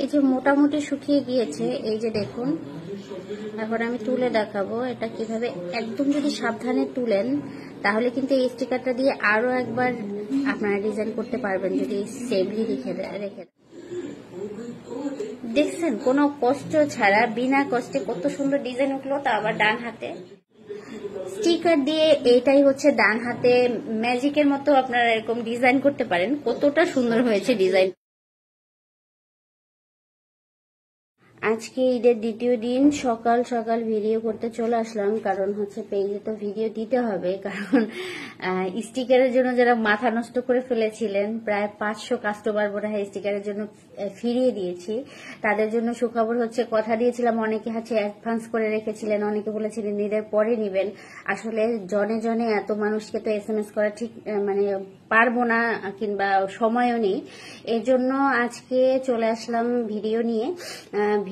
এই যে মোটামুটি শুকিয়ে গিয়েছে, এই যে দেখুন। এখন আমি তুলে দেখাবো এটা কিভাবে। একদম যদি সাবধানে তুলেন তাহলে কিন্তু এই স্টিকারটা দিয়ে আরো একবার আপনারা ডিজাইন করতে পারবেন যদি সেভলি রেখে দেখছেন, কোনো কষ্ট ছাড়া বিনা কষ্টে কত সুন্দর ডিজাইন উঠলো, তা আবার ডান হাতে স্টিকার দিয়ে। এটাই হচ্ছে ডান হাতে ম্যাজিকের মতো আপনারা এরকম ডিজাইন করতে পারেন। কতটা সুন্দর হয়েছে ডিজাইন। আজকে ঈদের দ্বিতীয় দিন সকাল সকাল ভিডিও করতে চলে আসলাম, কারণ হচ্ছে পেজে তো ভিডিও দিতে হবে। কারণ স্টিকারের জন্য যারা মাথা নষ্ট করে ফেলেছিলেন, প্রায় 500 কাস্টমার বোধ হয় স্টিকারের জন্য ফিরিয়ে দিয়েছি। তাদের জন্য সুখবর হচ্ছে, কথা দিয়েছিলাম, অনেকে হচ্ছে অ্যাডভান্স করে রেখেছিলেন, অনেকে বলেছিলেন ঈদের পরে নিবেন। আসলে জনে জনে এত মানুষকে তো SMS করা ঠিক মানে পারবো না, কিংবা সময়ও নেই। এর জন্য আজকে চলে আসলাম ভিডিও নিয়ে।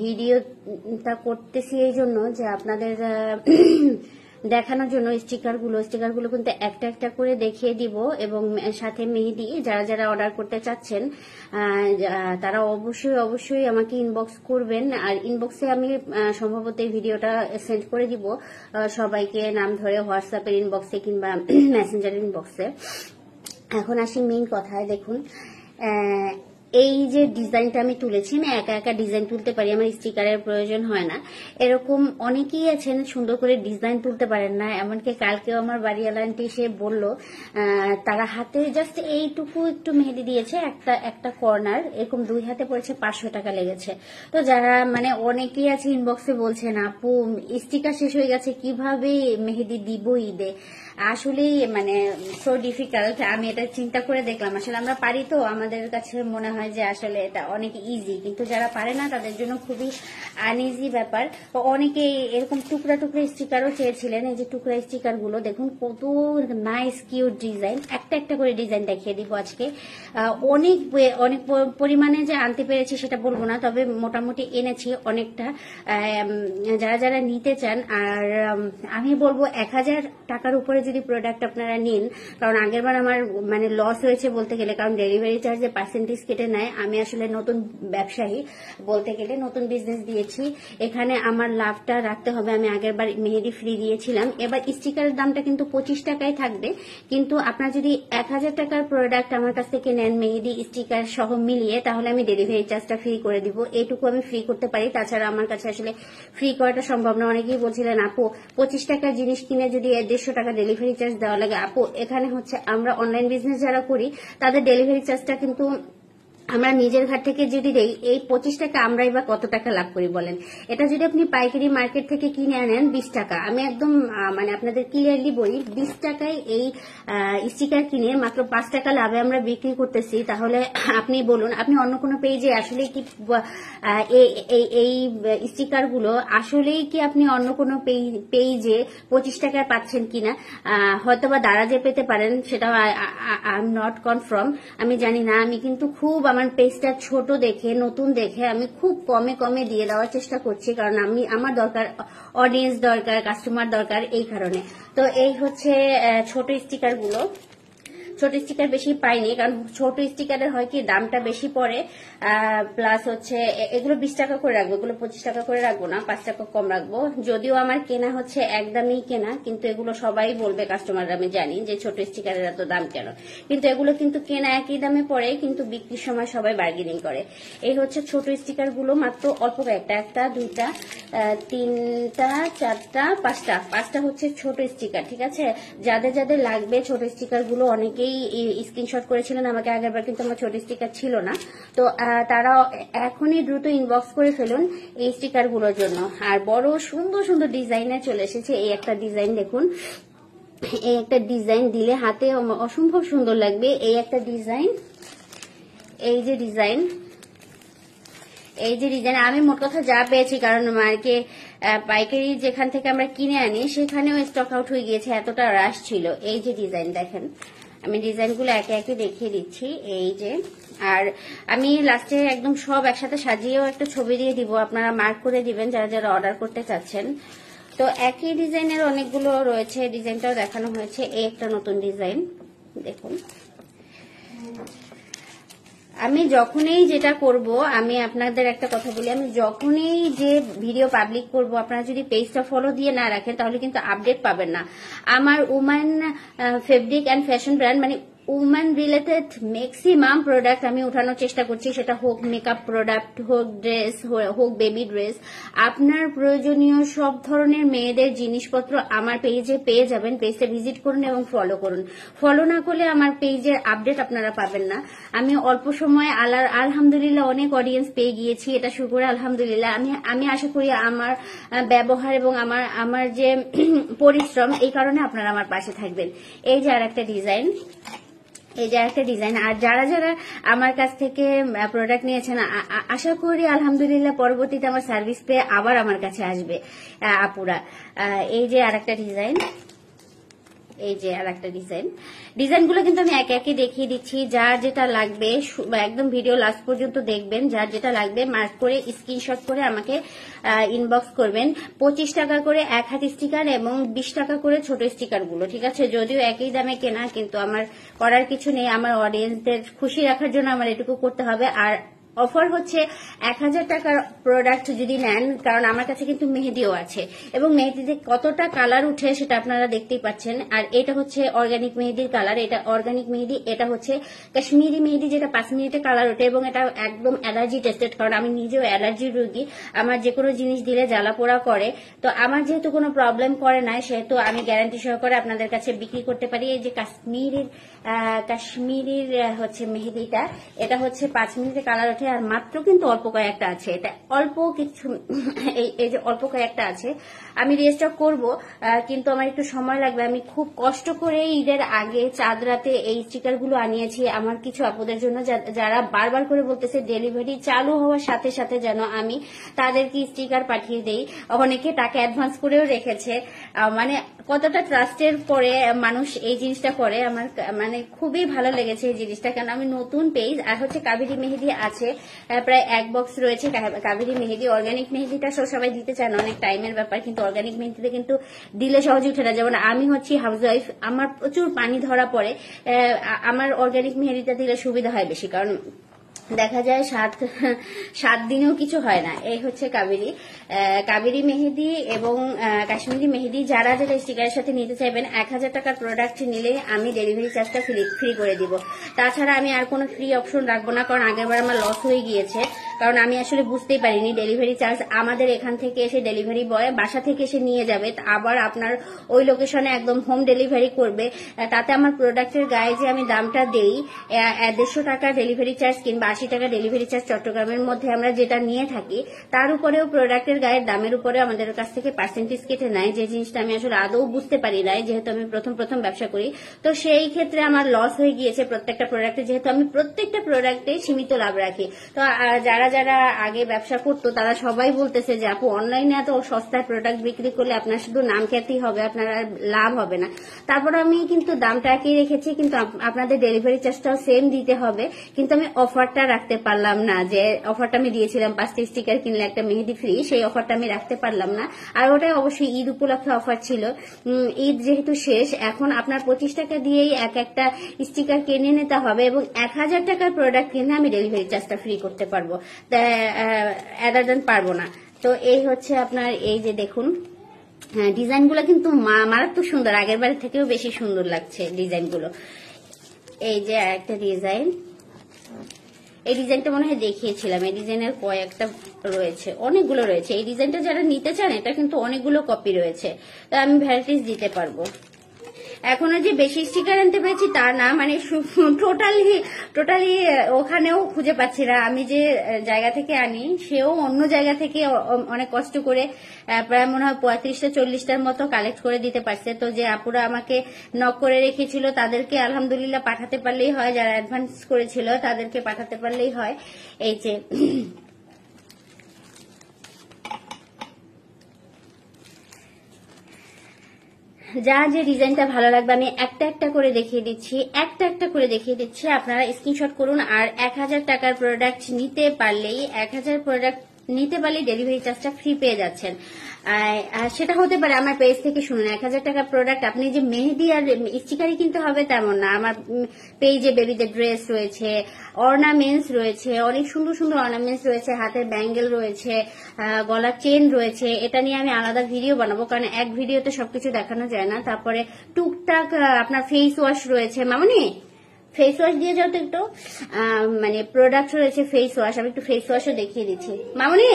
ভিডিওটা করতেছি এই জন্য যে আপনাদের দেখানোর জন্য স্টিকারগুলো কিন্তু একটা একটা করে দেখিয়ে দিব, এবং সাথে মেহেদি। যারা যারা অর্ডার করতে চাচ্ছেন তারা অবশ্যই আমাকে ইনবক্স করবেন। আর ইনবক্সে আমি সম্ভবত এই ভিডিওটা সেন্ড করে দিব সবাইকে নাম ধরে, হোয়াটসঅ্যাপের ইনবক্সে কিংবা মেসেঞ্জার ইনবক্সে। এখন আসি মেইন কথায়। দেখুন, এই যে ডিজাইনটা আমি তুলেছি, আমি একা একা ডিজাইন তুলতে পারি, আমার স্টিকারের প্রয়োজন হয় না। এরকম অনেকেই আছেন সুন্দর করে ডিজাইন তুলতে পারেন না। এমনকি কালকেও আমার বাড়িওয়ালা আন্টি সে বললো তারা হাতে জাস্ট এইটুকু একটু মেহেদি দিয়েছে, একটা কর্নার, এরকম 2 হাতে পড়েছে, 500 টাকা লেগেছে। তো যারা মানে অনেকেই আছে ইনবক্সে বলছেন, আপু স্টিকার শেষ হয়ে গেছে, কিভাবে মেহেদি দিব ঈদে। আসলেই মানে সো ডিফিকাল্ট। আমি এটা চিন্তা করে দেখলাম, আসলে আমরা পারি তো, আমাদের কাছে মনে হয় যে আসলে এটা অনেক ইজি, কিন্তু যারা পারে না তাদের জন্য খুবই আনইজি ব্যাপার। অনেকে এরকম টুকরা টুকরা স্টিকারও চেয়েছিলেন। এই যে টুকরা স্টিকার গুলো দেখুন, কত নাইস কিউট ডিজাইন। একটা একটা করে ডিজাইন দেখিয়ে দিব আজকে। অনেক অনেক পরিমাণে যে আনতে পেরেছি সেটা বলবো না, তবে মোটামুটি এনেছি অনেকটা। যারা যারা নিতে চান, আর আমি বলবো 1000 টাকার উপরে যদি প্রোডাক্ট আপনারা নিন, কারণ আগেরবার আমার মানে লস হয়েছে বলতে গেলে, কারণ ডেলিভারি চার্জে পার্সেন্টেজ কেটে নেয়। আমি আসলে নতুন ব্যবসায়ী বলতে গেলে, নতুন বিজনেস দিয়েছি, এখানে আমার লাভটা রাখতে হবে। আমি আগেরবার মেহেদি ফ্রি দিয়েছিলাম, এবার স্টিকারের দামটা কিন্তু 25 টাকায় থাকবে। কিন্তু আপনার যদি 1000 টাকার প্রোডাক্ট আমার কাছ থেকে নেন মেহেদি স্টিকার সহ মিলিয়ে, তাহলে আমি ডেলিভারি চার্জটা ফ্রি করে দিব। এইটুকু আমি ফ্রি করতে পারি, তাছাড়া আমার কাছে আসলে ফ্রি করাটা সম্ভব না। অনেকেই বলছিলেন আপু 25 টাকার জিনিস কিনে যদি 150 টাকা ডেলিভারি চার্জ দেওয়া লাগে। আপু এখানে হচ্ছে আমরা অনলাইন বিজনেস যারা করি তাদের ডেলিভারি চার্জটা কিন্তু আমরা নিজের ঘর থেকে যদি দেই, এই 25 টাকা আমরাই বা কত টাকা লাভ করি বলেন। এটা যদি আপনি পাইকারি মার্কেট থেকে কিনে আনেন 20 টাকা, আমি একদম মানে আপনাদের ক্লিয়ারলি বলি, 20 টাকায় এই স্টিকার কিনে মাত্র 5 টাকা লাভে আমরা বিক্রি করতেছি। তাহলে আপনি বলুন, আপনি অন্য কোনো পেজে আসলে কি এই স্টিকার গুলো আসলেই কি আপনি অন্য কোনো পেজে 25 টাকায় পাচ্ছেন কিনা, হয়তো বা দারাজে পেতে পারেন, সেটাও আই এম নট কনফার্ম, আমি জানি না। আমি কিন্তু খুব আমার পেজটা ছোট দেখে, নতুন দেখে আমি খুব কমে কমে দিয়ে দেওয়ার চেষ্টা করছি, কারণ আমার দরকার, অডিয়েন্স দরকার, কাস্টমার দরকার, এই কারণে। তো এই হচ্ছে ছোট স্টিকার গুলো। ছোট স্টিকার বেশি পাইনি, কারণ ছোট স্টিকারের হয় কি দামটা বেশি পড়ে, প্লাস হচ্ছে এগুলো 20 টাকা করে রাখবো, এগুলো 25 টাকা করে রাখবো না, 5 টাকা কম রাখবো। যদিও আমার কেনা হচ্ছে একদমই কেনা, কিন্তু এগুলো সবাই বলবে কাস্টমাররা, আমি জানি যে ছোট স্টিকারের এত দাম কেন, কিন্তু এগুলো কিন্তু কেনা একই দামে পড়ে, কিন্তু বিক্রির সময় সবাই বার্গেনিং করে। এই হচ্ছে ছোট স্টিকার গুলো, মাত্র অল্প কয়েকটা, 1টা 2টা 3টা 4টা 5টা হচ্ছে ছোট স্টিকার। ঠিক আছে, যাদের যাদের লাগবে ছোট স্টিকার গুলো, অনেকেই স্ক্রিনশট করেছিলেন আমাকে আগেরবার, কিন্তু আমার ছোট স্টিকার ছিল না। তো তারা এখনই দ্রুত ইনবক্স করে ফেলুন এই স্টিকার গুলোর জন্য। আর বড় সুন্দর সুন্দর ডিজাইনে চলে এসেছে। এই একটা ডিজাইন দেখুন, এই একটা ডিজাইন দিলে হাতে অসম্ভব সুন্দর লাগবে। এই একটা ডিজাইন, এই যে ডিজাইন, আমি মোট কথা যা পেয়েছি, কারণ মার্কে পাইকারি যেখান থেকে আমরা কিনে আনি সেখানেও স্টক আউট হয়ে গিয়েছে, এতটা রাশ ছিল। এই যে ডিজাইন দেখেন, আমি ডিজাইনগুলো একে একে দেখিয়ে দিচ্ছি। এই যে, আর আমি লাস্টে একদম সব একসাথে সাজিয়েও একটা ছবি দিয়ে দিব, আপনারা মার্ক করে দিবেন যারা যারা অর্ডার করতে চাচ্ছেন। তো একই ডিজাইনের অনেকগুলো রয়েছে, ডিজাইনটাও দেখানো হয়েছে। এই একটা নতুন ডিজাইন দেখুন। আমি যখনই যেটা করব, আমি আপনাদের একটা কথা বলি, আমি যখনই যে ভিডিও পাবলিক করব, আপনারা যদি পেজটা ফলো দিয়ে না রাখেন তাহলে কিন্তু আপডেট পাবেন না। আমার woman fabric and fashion brand মানে উম্যান রিলেটেড ম্যাক্সিমাম প্রোডাক্ট আমি উঠানোর চেষ্টা করছি, সেটা হোক মেকআপ প্রোডাক্ট, হোক ড্রেস, হোক বেবি ড্রেস। আপনার প্রয়োজনীয় সব ধরনের মেয়েদের জিনিসপত্র আমার পেজে পেয়ে যাবেন। পেজটা ভিজিট করুন এবং ফলো করুন। ফলো না করলে আমার পেজের আপডেট আপনারা পাবেন না। আমি অল্প সময়ে আলহামদুলিল্লাহ অনেক অডিয়েন্স পেয়ে গিয়েছি, এটা শুকরে আলহামদুলিল্লাহ। আমি আশা করি আমার ব্যবহার এবং আমার যে পরিশ্রম, এই কারণে আপনারা আমার পাশে থাকবেন। এই যে আর একটা ডিজাইন, এই যে একটা ডিজাইন। আর যারা যারা আমার কাছ থেকে প্রোডাক্ট নিয়েছেন, আশা করি আলহামদুলিল্লাহ পরবর্তীতে আমার সার্ভিস পেয়ে আবার আমার কাছে আসবে আপুরা। এই যে আর একটা ডিজাইন, এই যে আর একটা ডিজাইন। ডিজাইনগুলো কিন্তু আমি একে একে দেখিয়ে দিচ্ছি। যার যেটা লাগবে একদম ভিডিও লাস্ট পর্যন্ত দেখবেন। যার যেটা লাগবে মার্ক করে স্ক্রিনশট করে আমাকে ইনবক্স করবেন। 25 টাকা করে এক হাত স্টিকার এবং 20 টাকা করে ছোট স্টিকার গুলো, ঠিক আছে? যদিও একই দামে কেনা, কিন্তু আমার করার কিছু নেই। আমার অডিয়েন্সদের খুশি রাখার জন্য আমার এটুকু করতে হবে। আর অফার হচ্ছে 1000 টাকার প্রোডাক্ট যদি নেন, কারণ আমার কাছে কিন্তু মেহেদিও আছে এবং মেহেদিতে কতটা কালার উঠে সেটা আপনারা দেখতেই পাচ্ছেন। আর এটা হচ্ছে অর্গানিক মেহেদির কালার, এটা অর্গানিক মেহেদি। এটা হচ্ছে কাশ্মীরি মেহেদি, যেটা 5 মিনিটে কালার ওঠে এবং এটা একদম অ্যালার্জি টেস্টেড, কারণ আমি নিজেও অ্যালার্জি রোগী। আমার যে কোনো জিনিস দিলে জ্বালা পোড়া করে, তো আমার যেহেতু কোনো প্রবলেম করে নাই, সেহেতু আমি গ্যারান্টি সহকারে আপনাদের কাছে বিক্রি করতে পারি। এই যে কাশ্মীরির হচ্ছে মেহেদিটা, এটা হচ্ছে 5 মিনিটে কালার ওঠে। আর মাত্র কিন্তু অল্প কয়েকটা আছে, এটা অল্প কিছু, এই যে অল্প কয়েকটা আছে। আমি রিস্টক করব, কিন্তু আমার একটু সময় লাগবে। আমি খুব কষ্ট করে ঈদের আগে চাঁদ রাতে এই স্টিকার গুলো আনিয়েছি আমার কিছু আপুদের জন্য, যারা বারবার করে বলতেছে ডেলিভারি চালু হওয়ার সাথে সাথে যেন আমি তাদেরকে স্টিকার পাঠিয়ে দেই। অনেকে টাকা অ্যাডভান্স করেও রেখেছে। মানে কতটা ট্রাস্টের পরে মানুষ এই জিনিসটা করে, আমার মানে খুবই ভালো লেগেছে এই জিনিসটা। কারণ আমি নতুন পেজ, আর হচ্ছে কাবেরী মেহেদি আছে, প্রায় 1 বক্স রয়েছে কাবেরী মেহেদি। অর্গানিক মেহেদিটা সবাই দিতে চান, অনেক টাইমের ব্যাপার, কিন্তু অর্গানিক মেহেদিতে কিন্তু দিলে সহজে উঠে না। যেমন আমি হচ্ছি হাউসওয়াইফ, আমার প্রচুর পানি ধরা পড়ে, আমার অর্গানিক মেহেদিটা দিলে সুবিধা হয় বেশি, কারণ দেখা যায় 7 দিনেও কিছু হয় না। এই হচ্ছে কাবেরী মেহেদি এবং কাশ্মীরি মেহেদি। যারা যেটা স্টিকারের সাথে নিতে চাইবেন, 1000 টাকার প্রোডাক্ট নিলে আমি ডেলিভারি চার্জটা ফ্রি করে দিব। তাছাড়া আমি আর কোনো ফ্রি অপশন রাখবো না, কারণ আগেরবার আমার লস হয়ে গিয়েছে, কারণ আমি আসলে বুঝতেই পারিনি ডেলিভারি চার্জ আমাদের এখান থেকে এসে ডেলিভারি বয় বাসা থেকে এসে নিয়ে যাবে, আবার আপনার ওই লোকেশনে একদম হোম ডেলিভারি করবে। তাতে আমার প্রোডাক্টের গায়ে যে আমি দামটা দেই 150 টাকা ডেলিভারি চার্জ কিংবা 80 টাকা ডেলিভারি চার্জ চট্টগ্রামের মধ্যে আমরা যেটা নিয়ে থাকি, তার উপরেও প্রোডাক্টের গায়ের দামের উপরে আমাদের কাছ থেকে পার্সেন্টেজ কেটে নেয়, যে জিনিসটা আমি আসলে আদৌ বুঝতে পারি নাই, যেহেতু আমি প্রথম ব্যবসা করি। তো সেই ক্ষেত্রে আমার লস হয়ে গিয়েছে প্রত্যেকটা প্রোডাক্টে, যেহেতু আমি প্রত্যেকটা প্রোডাক্টে সীমিত লাভ রাখি। তো যারা যারা আগে ব্যবসা করতো তারা সবাই বলতেছে যে আপু অনলাইনে এত সস্তায় প্রোডাক্ট বিক্রি করলে আপনার শুধু নাম খ্যাতি হবে, আপনার আর লাভ হবে না। তারপর আমি কিন্তু দামটা একই রেখেছি, কিন্তু আপনাদের ডেলিভারি চার্জটাও সেম দিতে হবে। কিন্তু আমি অফারটা রাখতে পারলাম না, যে অফারটা আমি দিয়েছিলাম 5টি স্টিকার কিনলে একটা মেহেদি ফ্রি, সেই অফারটা আমি রাখতে পারলাম না। আর ওটাই অবশ্যই ঈদ উপলক্ষে অফার ছিল। ঈদ যেহেতু শেষ, এখন আপনার 25 টাকা দিয়েই একটা স্টিকার কিনে নিতে হবে এবং 1000 টাকার প্রোডাক্ট কিনে আমি ডেলিভারি চার্জটা ফ্রি করতে পারবো, অ্যাদার দেন পারবো না। তো এই হচ্ছে আপনার, এই যে দেখুন, হ্যাঁ ডিজাইনগুলো কিন্তু মারাত্মক সুন্দর, আগের বারের থেকেও বেশি সুন্দর লাগছে ডিজাইনগুলো। এই যে একটা ডিজাইন, এই ডিজাইনটা মনে হয় দেখিয়েছিলাম। এই ডিজাইনের কয়েকটা রয়েছে, অনেকগুলো রয়েছে। এই ডিজাইনটা যারা নিতে চান, এটা কিন্তু অনেকগুলো কপি রয়েছে, তো আমি ভ্যারাইটিস দিতে পারবো। এখনো যে বেশি স্টিকার আনতে পেরেছি তা না, মানে টোটালি ওখানেও খুঁজে পাচ্ছি না। আমি যে জায়গা থেকে আনি সেও অন্য জায়গা থেকে অনেক কষ্ট করে প্রায় মনে হয় 35-40টার মতো কালেক্ট করে দিতে পারছে। তো যে আপুরা আমাকে নক করে রেখেছিল তাদেরকে আলহামদুলিল্লাহ পাঠাতে পারলেই হয়, যারা অ্যাডভান্স করেছিল তাদেরকে পাঠাতে পারলেই হয়। এই যে যার যে ডিজাইনটা ভালো লাগবে আমি একটা একটা করে দেখিয়ে দিচ্ছি, আপনারা স্ক্রিনশট করুন। আর 1000 টাকার প্রোডাক্ট নিতে পারলেই 1000 নিতে পারলে ডেলিভারি চার্জটা ফ্রি পেয়ে যাচ্ছেন। আর সেটা হতে পারে আমার পেজ থেকে শুনুন, 1000 টাকার প্রোডাক্ট আপনি যে মেহেদি আর স্টিকারই কিনতে হবে তেমন না। আমার পেজে বেবিদের ড্রেস রয়েছে, অর্নামেন্টস রয়েছে, অনেক সুন্দর সুন্দর অর্নামেন্টস রয়েছে, হাতের ব্যাঙ্গেল রয়েছে, গলার চেন রয়েছে। এটা নিয়ে আমি আলাদা ভিডিও বানাবো, কারণ এক ভিডিওতে সবকিছু দেখানো যায় না। তারপরে টুকটাক আপনার ফেস ওয়াশ রয়েছে। মামনি ফেস ওয়াশ দিয়ে যাও তো একটু, মানে প্রোডাক্ট রয়েছে ফেস ওয়াশ। আমি একটু ফেস ওয়াশও দেখিয়ে দিচ্ছি। মামনি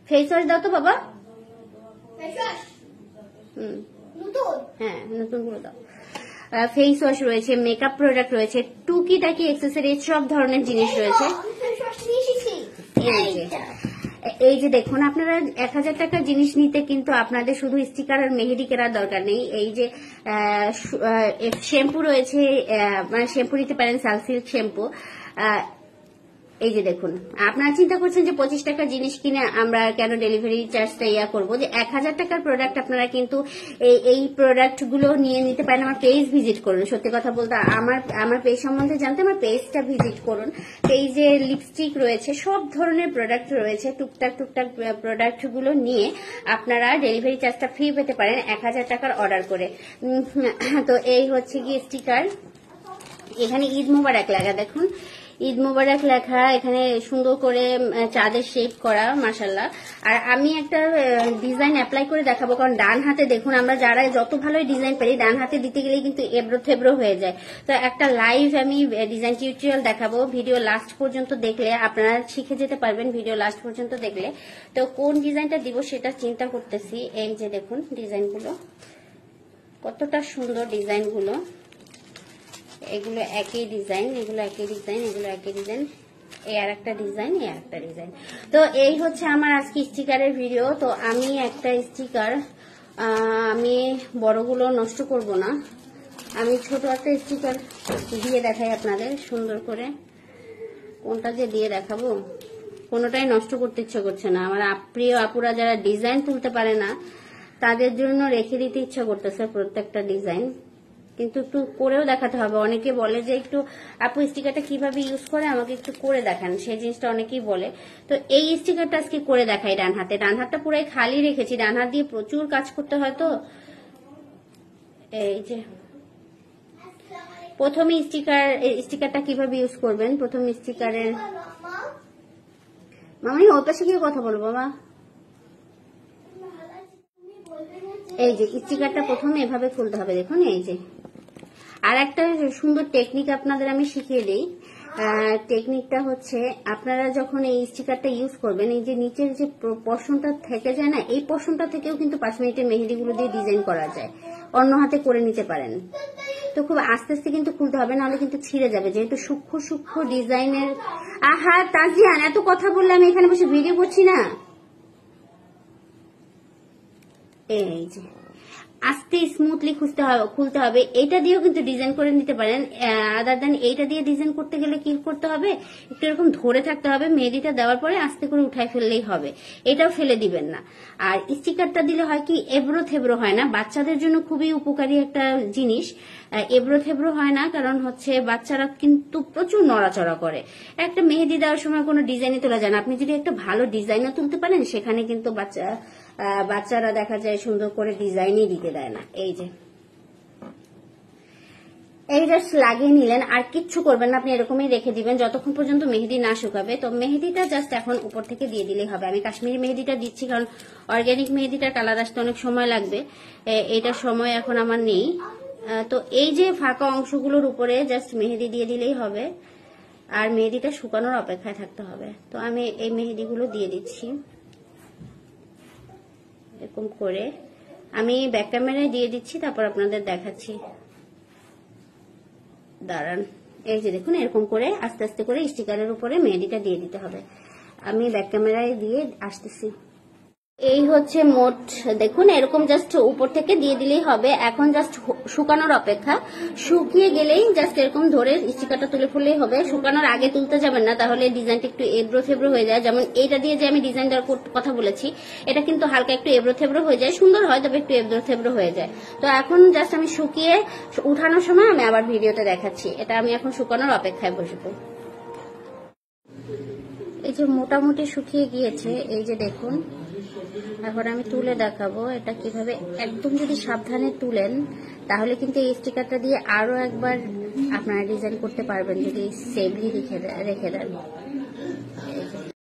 ফেস ওয়াশ দাও তো বাবা। হ্যাঁ, নতুন গুলো দাও। ফেস ওয়াশ রয়েছে, মেকআপ প্রোডাক্ট রয়েছে, টুকিটাকি অ্যাক্সেসরিজ সব ধরনের জিনিস রয়েছে। এই যে দেখুন, আপনারা 1000 টাকার জিনিস নিতে কিন্তু আপনাদের শুধু স্টিকার আর মেহেদি কেনার দরকার নেই। এই যে শ্যাম্পু রয়েছে, মানে শ্যাম্পু নিতে পারেন, সালসিল্ক শ্যাম্পু। এই যে দেখুন, আপনারা চিন্তা করছেন যে 25 টাকার জিনিস কিনে আমরা কেন ডেলিভারি চার্জটা করবো, যে 1000 টাকার প্রোডাক্ট আপনারা কিন্তু এই প্রোডাক্ট গুলো নিয়ে নিতে পারেন। আমার পেজ ভিজিট করুন। সত্যি কথা বলতে আমার পেজ সম্বন্ধে জানতে আমার পেজটা ভিজিট করুন। পেজে লিপস্টিক রয়েছে, সব ধরনের প্রোডাক্ট রয়েছে। টুকটাক প্রোডাক্ট গুলো নিয়ে আপনারা ডেলিভারি চার্জটা ফ্রি পেতে পারেন 1000 টাকার অর্ডার করে। তো এই হচ্ছে গিয়ে স্টিকার। এখানে ঈদ মোবারক লেখা, দেখুন ঈদ মোবারক লেখা, এখানে সুন্দর করে চাঁদের শেপ করা, মাশাল্লাহ। আর আমি একটা ডিজাইন অ্যাপ্লাই করে দেখাবো, কারণ ডান হাতে দেখুন, আমরা যারা যত ভালোই ডিজাইন পারি ডান হাতে দিতে গেলে কিন্তু এবড়ো থেবড়ো হয়ে যায়। তো একটা লাইভ আমি ডিজাইন টিউটোরিয়াল দেখাবো, ভিডিও লাস্ট পর্যন্ত দেখলে আপনারা শিখে যেতে পারবেন। ভিডিও লাস্ট পর্যন্ত দেখলে তো কোন ডিজাইনটা দিব সেটা চিন্তা করতেছি। এই যে দেখুন ডিজাইনগুলো কতটা সুন্দর, ডিজাইনগুলো এগুলো একই ডিজাইন, এগুলো একই ডিজাইন, এগুলো একই ডিজাইন, এই আর একটা ডিজাইন, এই আর একটা ডিজাইন। তো এই হচ্ছে আমার আজকে স্টিকারের ভিডিও। তো আমি একটা স্টিকার, আমি বড়গুলো নষ্ট করব না, আমি ছোট একটা স্টিকার দিয়ে দেখাই আপনাদের সুন্দর করে। কোনটা যে দিয়ে দেখাবো, কোনোটাই নষ্ট করতে ইচ্ছে করছে না। আমার প্রিয় আপুরা যারা ডিজাইন তুলতে পারে না তাদের জন্য রেখে দিতে ইচ্ছা করতেছে প্রত্যেকটা ডিজাইন, কিন্তু একটু করেও দেখাতে হবে। অনেকে বলে যে একটু আপু স্টিকারটা কিভাবে ইউজ করে আমাকে একটু করে দেখান, সেই জিনিসটা অনেকেই বলে। তো এই স্টিকারটা আজকে করে দেখাই ডান হাতে। ডান হাতটা পুরাই খালি রেখেছি, ডান হাত দিয়ে প্রচুর কাজ করতে হয়। তো এই যে প্রথমে স্টিকারটা কিভাবে ইউজ করবেন, প্রথম স্টিকারের মামাই ওর পাশে গিয়ে কথা বলবো বাবা। এই যে স্টিকারটা প্রথমে এভাবে খুলতে হবে, দেখুন এই যে। আর একটা সুন্দর টেকনিক আপনাদের আমি শিখিয়ে দিই। টেকনিকটা হচ্ছে, আপনারা যখন এই স্টিকারটা ইউজ করবেন, এই যে নিচের যে পশনটা থেকে যায় না, এই পশনটা থেকেও কিন্তু 5 মিনিটের মেহেদিগুলো দিয়ে ডিজাইন করা যায়, অন্য হাতে করে নিতে পারেন। তো খুব আস্তে আস্তে কিন্তু খুলতে হবে, নাহলে কিন্তু ছিঁড়ে যাবে, যেহেতু সূক্ষ্ম সূক্ষ্ম ডিজাইনের। আহা তাজিয়ান, এত কথা বললে আমি এখানে বসে ভিডিও করছি না। এই যে আস্তে স্মুথলি খুলতে হবে। এইটা দিয়েও কিন্তু ডিজাইন করে নিতে পারেন। আদার দেন এইটা দিয়ে ডিজাইন করতে গেলে কি করতে হবে, একটু এরকম ধরে থাকতে হবে। মেহেদিটা দেওয়ার পরে আস্তে করে উঠাই ফেললেই হবে, এটাও ফেলে দিবেন না। আর স্টিকারটা দিলে হয় কি, এবড়ো থেবড়ো হয় না। বাচ্চাদের জন্য খুবই উপকারী একটা জিনিস, এবড়ো থেবড়ো হয় না, কারণ হচ্ছে বাচ্চারা কিন্তু প্রচুর নড়াচড়া করে। একটা মেহেদি দেওয়ার সময় কোনো ডিজাইনই তোলা যায় না। আপনি যদি একটা ভালো ডিজাইনও তুলতে পারেন, সেখানে কিন্তু বাচ্চারা দেখা যায় সুন্দর করে ডিজাইনই দিতে দেয় না। এই যে এই জাস্ট লাগিয়ে নিলেন, আর কিচ্ছু করবেন না, আপনি এরকমই রেখে দিবেন যতক্ষণ পর্যন্ত মেহেদি না শুকাবে। তো মেহেদিটা জাস্ট এখন উপর থেকে দিয়ে দিলেই হবে। আমি কাশ্মীরি মেহেদিটা দিচ্ছি, কারণ অর্গানিক মেহেদিটার কালার আসতে অনেক সময় লাগবে, এইটার সময় এখন আমার নেই। তো এই যে ফাঁকা অংশগুলোর উপরে জাস্ট মেহেদি দিয়ে দিলেই হবে, আর মেহেদিটা শুকানোর অপেক্ষায় থাকতে হবে। তো আমি এই মেহেদিগুলো দিয়ে দিচ্ছি এরকম করে। আমি ব্যাক ক্যামেরায় দিয়ে দিচ্ছি, তারপর আপনাদের দেখাচ্ছি, দাঁড়ান। এই যে দেখুন, এরকম করে আস্তে আস্তে করে স্টিকারের উপরে মেহেদিটা দিয়ে দিতে হবে। আমি ব্যাক ক্যামেরায় দিয়ে আসতেছি। এই হচ্ছে মোট, দেখুন এরকম জাস্ট উপর থেকে দিয়ে দিলেই হবে। এখন জাস্ট শুকানোর অপেক্ষা, শুকিয়ে গেলেই জাস্ট এরকম ধরে স্টিকারটা তুলে ফেললেই হবে। শুকানোর আগে তুলতে যাবেন না, তাহলে ডিজাইনটা একটু এবড়ো থেবড়ো হয়ে যায়। যেমন এইটা দিয়ে যে আমি ডিজাইন দেওয়ার কথা বলেছি, এটা কিন্তু হালকা একটু এবড়ো থেবড়ো হয়ে যায়, সুন্দর হয় তবে একটু এবড়ো থেবড়ো হয়ে যায়। তো এখন জাস্ট আমি শুকিয়ে উঠানোর সময় আমি আবার ভিডিওতে দেখাচ্ছি। এটা আমি এখন শুকানোর অপেক্ষায় বসবো। এই যে মোটামুটি শুকিয়ে গিয়েছে, এই যে দেখুন। এখন আমি তুলে দেখাবো এটা কিভাবে একদম যদি সাবধানে তুলেন তাহলে কিন্তু এই স্টিকারটা দিয়ে আরো একবার আপনারা ডিজাইন করতে পারবেন যদি সেফলি রেখে দেন।